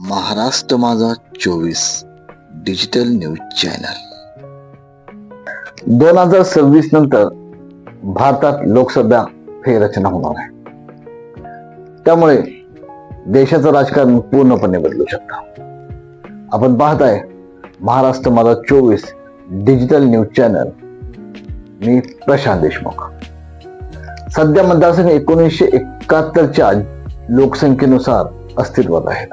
महाराष्ट्र माझा 24 digital news channel. 2026 नंतर भारतात लोकसभा फेररचना होणार आहे. त्यामुळे देशाचं राजकारण पूर्णपणे बदलू शकतं. आपण पाहताय महाराष्ट्र माझा 24 डिजिटल न्यूज चॅनल. मी प्रशांत देशमुख. सध्या मतदारसंघ 1971च्या लोकसंख्येनुसार अस्तित्वात आहेत,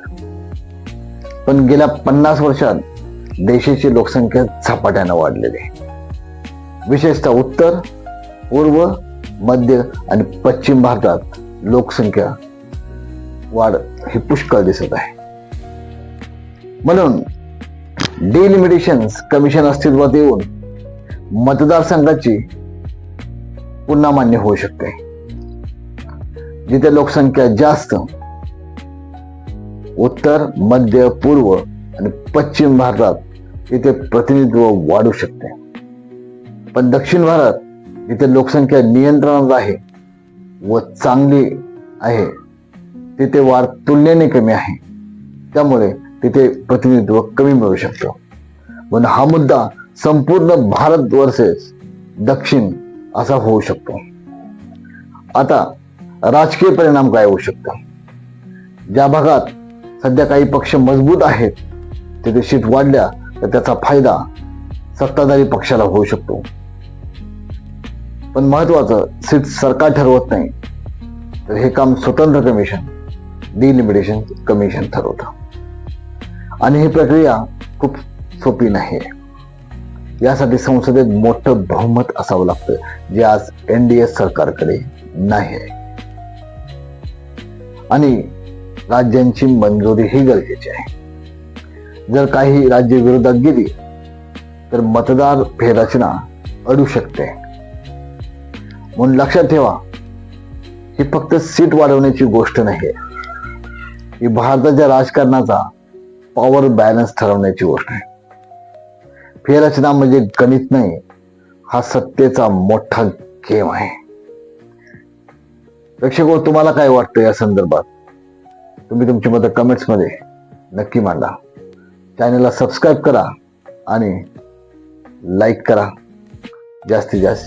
पण गेल्या 50 वर्षात देशाची लोकसंख्या झपाट्यानं वाढलेली आहे. विशेषतः उत्तर, पूर्व, मध्य आणि पश्चिम भारतात लोकसंख्या वाढ ही पुष्कळ दिसत आहे. म्हणून डिलिमिटेशन कमिशन अस्तित्वात येऊन मतदारसंघाची पुन्हा मान्य होऊ शकते. जिथे लोकसंख्या जास्त उत्तर, मध्य, पूर्व आणि पश्चिम भारतात तिथे प्रतिनिधित्व वाढू शकते. पण दक्षिण भारत जिथे लोकसंख्या नियंत्रणात आहे व चांगली आहे तिथे वाढ तुलनेने कमी आहे. त्यामुळे तिथे प्रतिनिधित्व कमी मिळू शकतं. पण हा मुद्दा संपूर्ण भारत वर्सेस दक्षिण असा होऊ शकतो. आता राजकीय परिणाम काय होऊ शकतात? ज्या भागात सध्या काही पक्ष मजबूत आहेत तिथे सीट वाढल्या तर त्याचा फायदा सत्ताधारी पक्षाला होऊ शकतो. पण महत्वाचं, सीट सरकार ठरवत नाही, तर हे काम स्वतंत्र कमिशन, डिलिमिटेशन कमिशन ठरवतं. आणि ही प्रक्रिया खूप सोपी नाही. यासाठी संसदेत मोठं बहुमत असावं लागतं, जे आज एनडीए सरकारकडे नाही आहे. आणि राज्यांची मंजुरी ही गरजेची आहे. जर काही राज्य विरोधात गेली तर मतदार फेररचना अडू शकते. म्हणून लक्षात ठेवा, ही फक्त सीट वाढवण्याची गोष्ट नाही, ही भारताच्या राजकारणाचा पॉवर बॅलन्स ठरवण्याची गोष्ट आहे. फेररचना म्हणजे गणित नाही, हा सत्तेचा मोठा गेम आहे. प्रेक्षको, तुम्हाला काय वाटतं या संदर्भात? तुम्ही तुमची मतं कमेंट्स मध्ये नक्की मांडा. चॅनलला सबस्क्राईब करा आणि लाईक करा. जास्तीत जास्त